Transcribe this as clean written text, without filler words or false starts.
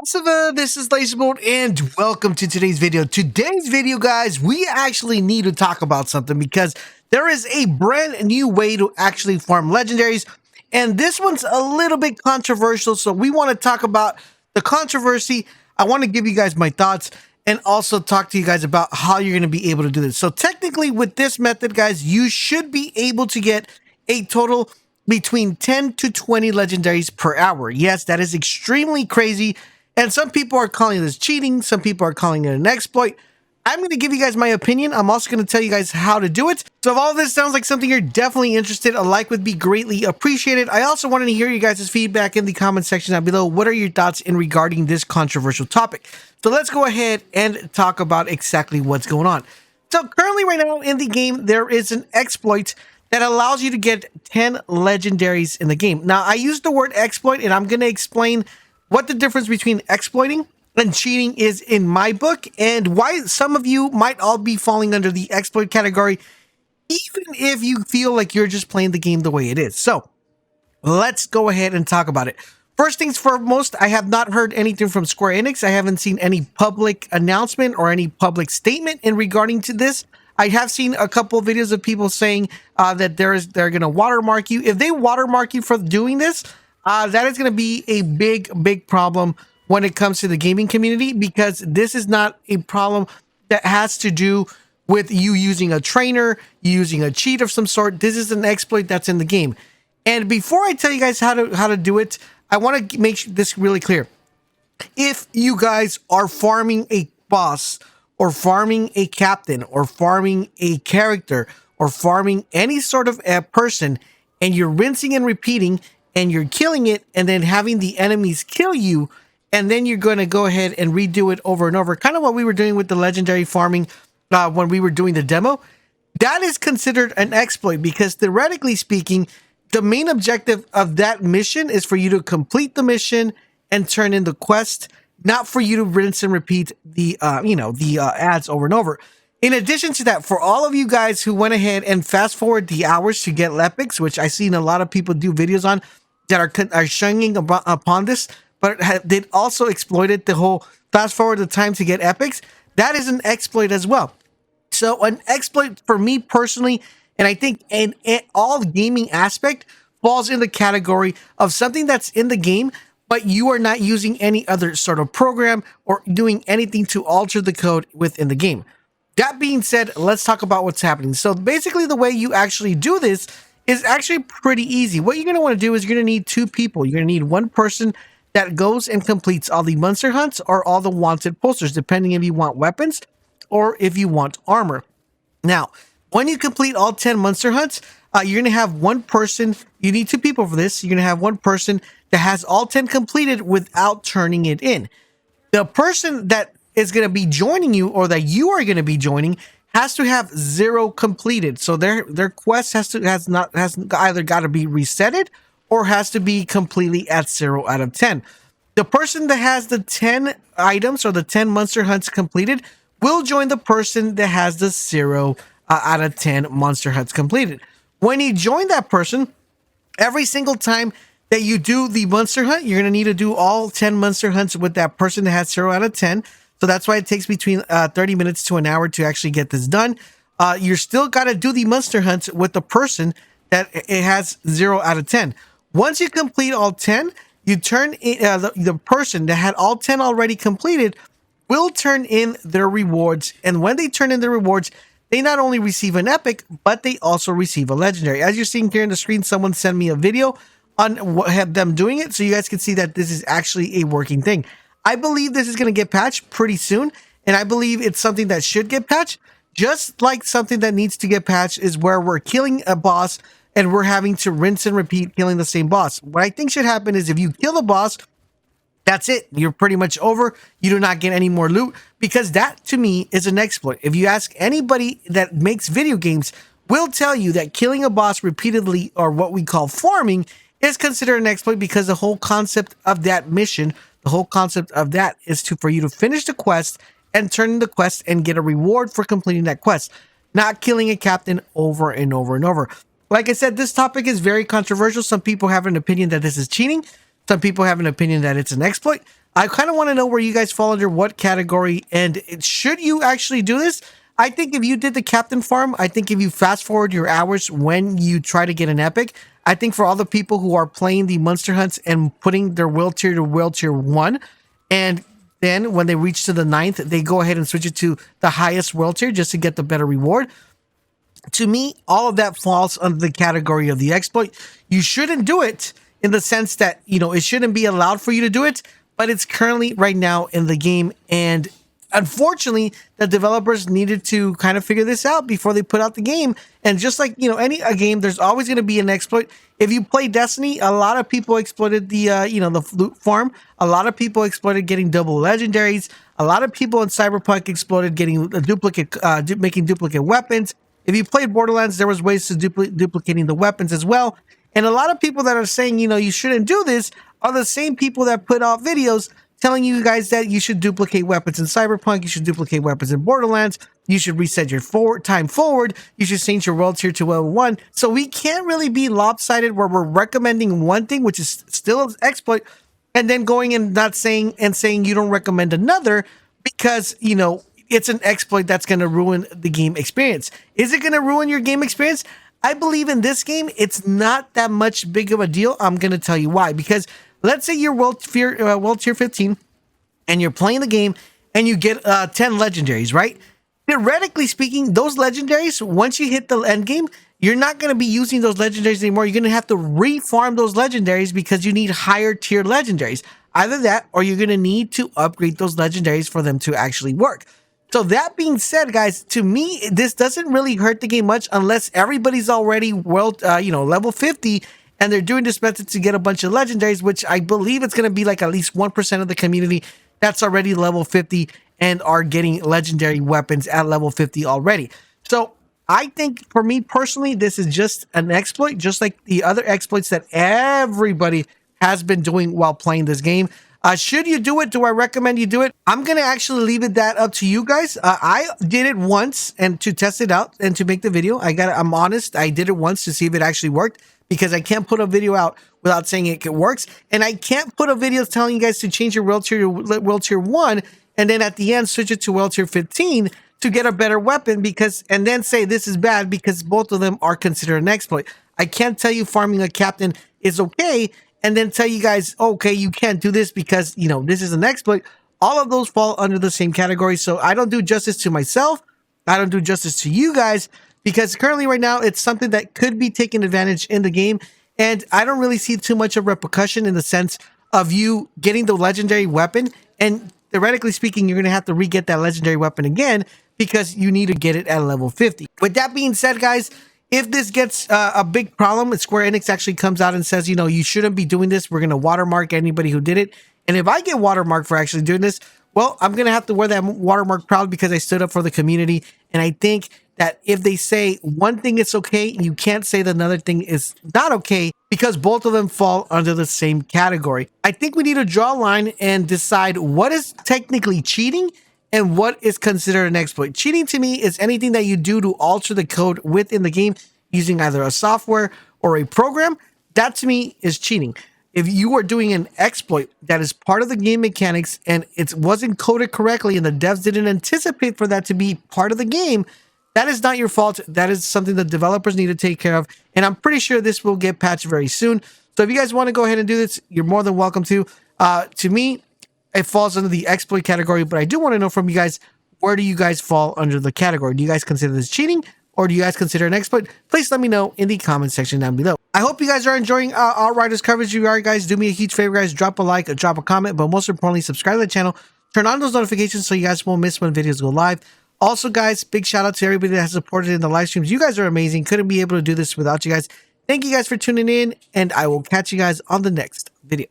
This is LaserBolt and welcome to today's video. Today's video, guys, we actually need to talk about something because there is a brand new way to actually farm legendaries, and this one's a little bit controversial, so we want to talk about the controversy. I want to give you guys my thoughts and also talk to you guys about how you're going to be able to do this. So technically with this method, guys, you should be able to get a total between 10 to 20 legendaries per hour. Yes, that is extremely crazy. And some people are calling this cheating. Some people are calling it an exploit. I'm going to give you guys my opinion. I'm also going to tell you guys how to do it. So if all of this sounds like something you're definitely interested, a like would be greatly appreciated. I also wanted to hear you guys' feedback in the comment section down below. What are your thoughts in regarding this controversial topic? So let's go ahead and talk about exactly what's going on. So currently right now in the game, there is an exploit that allows you to get 10 legendaries in the game. Now, I use the word exploit, and I'm going to explain what the difference between exploiting and cheating is in my book, and why some of you might all be falling under the exploit category, even if you feel like you're just playing the game the way it is. So let's go ahead and talk about it. First things foremost, I have not heard anything from Square Enix. I haven't seen any public announcement or any public statement in regarding to this. I have seen a couple of videos of people saying that they're going to watermark you. If they watermark you for doing this, that is going to be a big problem when it comes to the gaming community, because this is not a problem that has to do with you using a trainer, using a cheat of some sort. This is an exploit that's in the game. And before I tell you guys how to do it, I want to make this really clear. If you guys are farming a boss, or farming a captain, or farming a character, or farming any sort of a person, and you're rinsing and repeating, and you're killing it, and then having the enemies kill you, and then you're going to go ahead and redo it over and over, kind of what we were doing with the legendary farming when we were doing the demo, that is considered an exploit, because theoretically speaking, the main objective of that mission is for you to complete the mission and turn in the quest, not for you to rinse and repeat the ads over and over. In addition to that, for all of you guys who went ahead and fast forward the hours to get epics, which I've seen a lot of people do videos on that are shunning upon this, but they also exploited the whole fast forward the time to get epics. That is an exploit as well. So an exploit for me personally, and I think in all gaming aspect, falls in the category of something that's in the game, but you are not using any other sort of program or doing anything to alter the code within the game. That being said, let's talk about what's happening. So basically the way you actually do this is actually pretty easy. What you're going to want to do is you're going to need two people. You're going to need one person that goes and completes all the monster hunts or all the wanted posters, depending if you want weapons or if you want armor. Now, when you complete all 10 monster hunts, you're going to have one person. You need two people for this. You're going to have one person that has all 10 completed without turning it in. The person that is going to be joining you, or that you are going to be joining, has to have 0 completed. So their quest has either got to be resetted or has to be completely at 0 out of 10. The person that has the 10 items or the 10 monster hunts completed will join the person that has the 0 out of 10 monster hunts completed. When you join that person, every single time that you do the monster hunt, you're going to need to do all 10 monster hunts with that person that has 0 out of 10. So that's why it takes between 30 minutes to an hour to actually get this done. You're still got to do the monster hunts with the person that it has 0 out of 10. Once you complete all 10, you turn in, the person that had all 10 already completed will turn in their rewards. And when they turn in their rewards, they not only receive an epic, but they also receive a legendary. As you're seeing here on the screen, someone sent me a video on them doing it, so you guys can see that this is actually a working thing. I believe this is going to get patched pretty soon, and I believe it's something that should get patched. Just like something that needs to get patched is where we're killing a boss and we're having to rinse and repeat killing the same boss. What I think should happen is if you kill the boss, that's it. You're pretty much over. You do not get any more loot, because that to me is an exploit. If you ask anybody that makes video games, will tell you that killing a boss repeatedly, or what we call farming, is considered an exploit, because the whole concept of that mission, the whole concept of that is for you to finish the quest and turn in the quest and get a reward for completing that quest, not killing a captain over and over and over. Like I said, this topic is very controversial. Some people have an opinion that this is cheating. Some people have an opinion that it's an exploit. I kind of want to know where you guys fall under what category, and should you actually do this? I think if you did the captain farm, I think if you fast forward your hours when you try to get an epic, I think for all the people who are playing the monster hunts and putting their will tier to will tier 1, and then when they reach to the 9th, they go ahead and switch it to the highest will tier just to get the better reward. To me, all of that falls under the category of the exploit. You shouldn't do it in the sense that, it shouldn't be allowed for you to do it, but it's currently right now in the game. And unfortunately, the developers needed to kind of figure this out before they put out the game. And just like, any a game, there's always going to be an exploit. If you play Destiny, a lot of people exploited the, the loot farm. A lot of people exploited getting double legendaries. A lot of people in Cyberpunk exploited getting a duplicate, making duplicate weapons. If you played Borderlands, there was ways to duplicating the weapons as well. And a lot of people that are saying, you shouldn't do this are the same people that put out videos telling you guys that you should duplicate weapons in Cyberpunk, you should duplicate weapons in Borderlands, you should reset your time forward, you should change your world tier to level 1. So we can't really be lopsided where we're recommending one thing, which is still an exploit, and then going and not saying you don't recommend another because, it's an exploit that's going to ruin the game experience. Is it going to ruin your game experience? I believe in this game, it's not that much big of a deal. I'm going to tell you why. Because let's say you're world tier 15 and you're playing the game and you get 10 legendaries, right? Theoretically speaking, those legendaries, once you hit the end game, you're not going to be using those legendaries anymore. You're going to have to refarm those legendaries because you need higher tier legendaries. Either that or you're going to need to upgrade those legendaries for them to actually work. So that being said, guys, to me, this doesn't really hurt the game much unless everybody's already level 50 and they're doing this method to get a bunch of legendaries, which I believe it's going to be like at least 1% of the community that's already level 50 and are getting legendary weapons at level 50 already. So I think for me personally, this is just an exploit, just like the other exploits that everybody has been doing while playing this game. Should you do it? Do I recommend you do it? I'm going to actually leave that up to you guys. I did it once and to test it out and to make the video. I'm honest. I did it once to see if it actually worked because I can't put a video out without saying it works. And I can't put a video telling you guys to change your world tier to world tier 1 and then at the end switch it to world tier 15 to get a better weapon and then say this is bad because both of them are considered an exploit. I can't tell you farming a captain is okay and then tell you guys, okay, you can't do this because, this is an exploit. All of those fall under the same category. So I don't do justice to myself. I don't do justice to you guys because currently right now it's something that could be taken advantage in the game. And I don't really see too much of repercussion in the sense of you getting the legendary weapon. And theoretically speaking, you're going to have to re-get that legendary weapon again because you need to get it at level 50. With that being said, guys, if this gets a big problem, Square Enix actually comes out and says, you shouldn't be doing this. We're going to watermark anybody who did it. And if I get watermarked for actually doing this, well, I'm going to have to wear that watermark proud because I stood up for the community. And I think that if they say one thing is okay, you can't say that another thing is not okay because both of them fall under the same category. I think we need to draw a line and decide what is technically cheating and what is considered an exploit. Cheating to me is anything that you do to alter the code within the game using either a software or a program. That to me is cheating. If you are doing an exploit that is part of the game mechanics and it wasn't coded correctly and the devs didn't anticipate for that to be part of the game, that is not your fault. That is something the developers need to take care of. And I'm pretty sure this will get patched very soon. So if you guys want to go ahead and do this, you're more than welcome to. To me, it falls under the exploit category, but I do want to know from you guys, where do you guys fall under the category? Do you guys consider this cheating or do you guys consider an exploit? Please let me know in the comment section down below. I hope you guys are enjoying Outriders coverage. You are, guys, do me a huge favor, guys. Drop a like, drop a comment, but most importantly, subscribe to the channel. Turn on those notifications so you guys won't miss when videos go live. Also, guys, big shout out to everybody that has supported in the live streams. You guys are amazing. Couldn't be able to do this without you guys. Thank you guys for tuning in, and I will catch you guys on the next video.